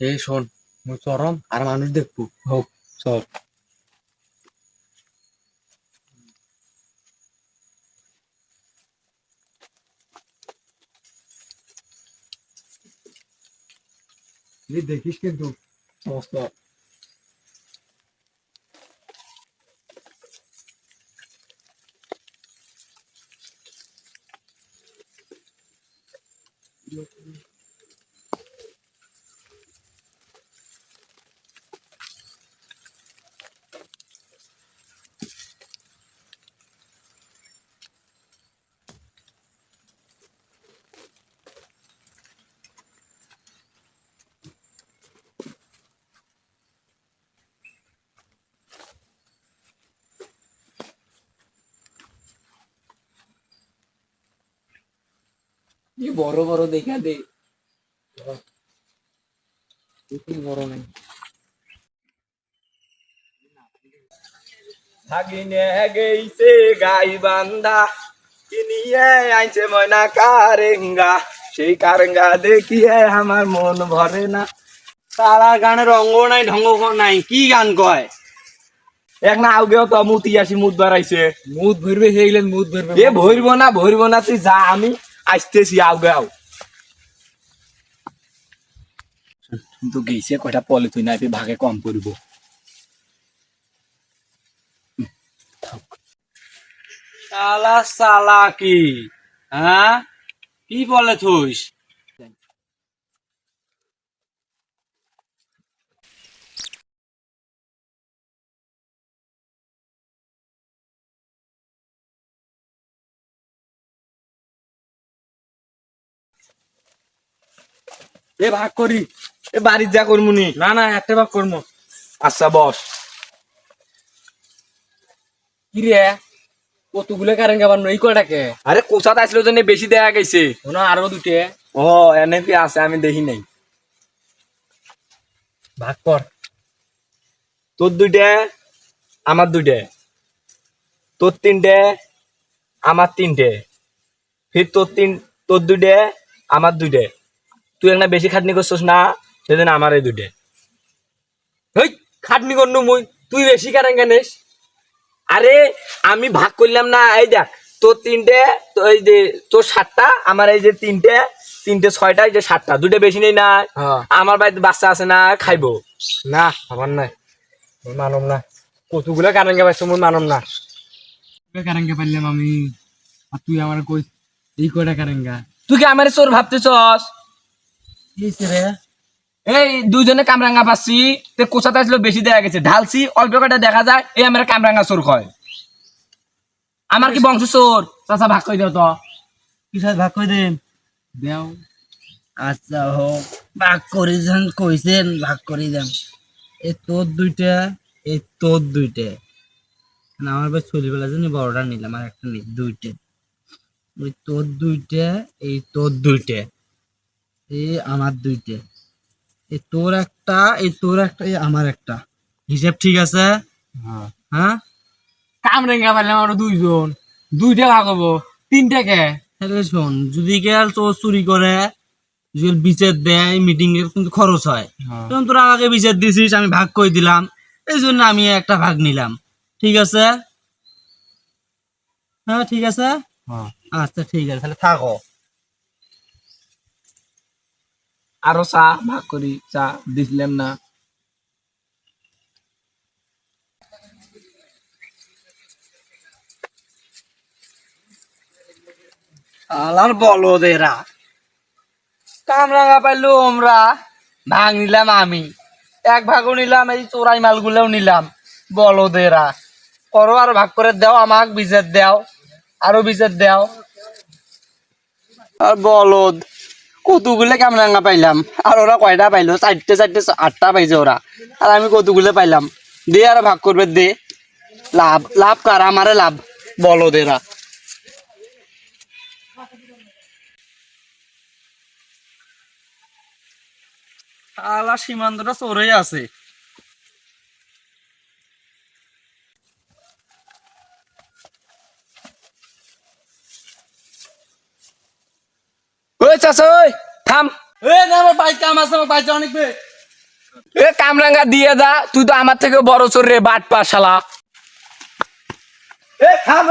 এই শোন, মুই চরম আর মানুষ দেখবো। হোক, চল। দেখিস কিন্তু সমস্ত। বড় বড় দেখা দে, বড় নেই। ভাগিনে গেইছে গাই বান্ধা কিনিয়ে আইছে ময়না কারেঙ্গা, সেই কারেঙ্গা দেখিয়ে আমার মন ভরে না। তারা গানের অঙ্গ নাই, ঢঙ্গ নাই, কি গান কয়? এক না আউগেও তো মুতি আসি মুত বাড়াইছে। মুদ ভরবে হয়ে গেলেন, মুদ ভরবে। এ ভরবো না তুই যা, আমি আসতেছি আউগে আও। কিন্তু গেইছে কয়টা পলে তুই না ভাগে কম করব। শালা শালা কি, হ্যাঁ কি বলে থইস? এ ভাগ করি, এ বাড়ির যা করমুনি। না না, একটা ভাগ করবো। আচ্ছা বস। কি রে, কতগুলো কারেন্ট গাবার এই কয়টাকে? আরে কোথাতে আসলো জন্য বেশি দেখা গেছে। না আরো দুটে ও এনে আছে, আমি দেখি নাই। ভাগ কর। তোর দুইটা, আমার দুইটা, তোর তিনটে, আমার তিনটে, ফির তোর দুইটে, আমার দুইটে। তুই একটা বেশি খাটনি করছিস না, সেদিন আমার এই দুইটে। হেই, খাটনি করনু মুই, তুই বেশি কারেন্ট গানিস। আরে আমি ভাগ করলাম না, এই দেখ তোর তিনটে, তো এই যে তোর 7টা, আমার এই যে তিনটে, তিনটে 6টা, এই যে 7টা, দুটো বেশি নেই না। হ্যাঁ। আমার বাড়িতে বাচ্চা আছে না, খাইবো না আমার নাই, মুই মানব না। কতগুলো কারেন্ট গাবাইছো, মুই মানব না। কারেন্ট গা পারলাম আমি, আর তুই আমার কই এই কয়টা কারেন্ট গা? তুই কি আমার চোর ভাবতেছস? রে এই দুইজনে কামরাঙ্গা পাচ্ছি, তে কোথাতে আসলো বেশি দেখা গেছে, ঢালছি অল্প কটা দেখা যায়, এই আমার কামরাঙ্গা চোর কয়। আমার কি বংশ চোর? চাচা ভাগ করে দাও তো। কিসার ভাগ করে দেন? দেও। আচ্ছা হোক, ভাগ করে যান, কইছেন ভাগ করে দেন। এই তোর দুইটা, এই তোর দুইটা। না আমার ভাই চলি বেলা জানি বড়টা নিলাম, আর একটা নেই, দুইটা। ওই তোর দুইটা, এই তোর দুইটা, এই আমার দুইটা, এই তোর একটা, এই তোর একটা, এই আমার একটা। হিসাব ঠিক আছে? হ্যাঁ। কামরেঙ্গা পারলাম আমরা দুইজন, দুইটা ভাগ হবো, তিনটাকে। তাহলে শোন, যদি গেল তোর চুরি করে, যদি বিচার দেয়, মিটিং এর কিন্তু খরচ হয়, তখন তোরা আমাকে বিচার দিছিস, আমি ভাগ করে দিলাম, এই জন্য আমি একটা ভাগ নিলাম। ঠিক আছে? হ্যাঁ ঠিক আছে। আচ্ছা ঠিক আছে, তাহলে থাকো। আরো চা ভাগ করি, চা দিছিলাম না। আলার বলদেরা, কামরাঙা পাইলো আমরা, ভাগ নিলাম আমি, এক ভাগও নিলাম, এই চোরাই মালগুলোও নিলাম। বলদেরা, করো আর ভাগ করে দাও, আমাক বিচার দাও, আরো বিচার দাও। আর বলদ, কতগুলো কামরাঙা পাইলাম, আর ওরা কয়টা পাইলো? 4টে 4টে 8টা পাইছে ওরা, আর আমি কতগুলো পাইলাম? দে আর ভাগ করবে দে। লাভ লাভ কার? আমারে লাভ, বলদেরা। আলা সীমান্তটা চোরেই আছে। ওই চাচা, ওই থাম। এ না, আমার বাইক কাম আছে, আমার বাইক অনেক বে। এ কামরাঙ্গা দিয়ে যা, তুই তো আমার থেকে বড় চোর রে, বাট পা শালা। এ থাম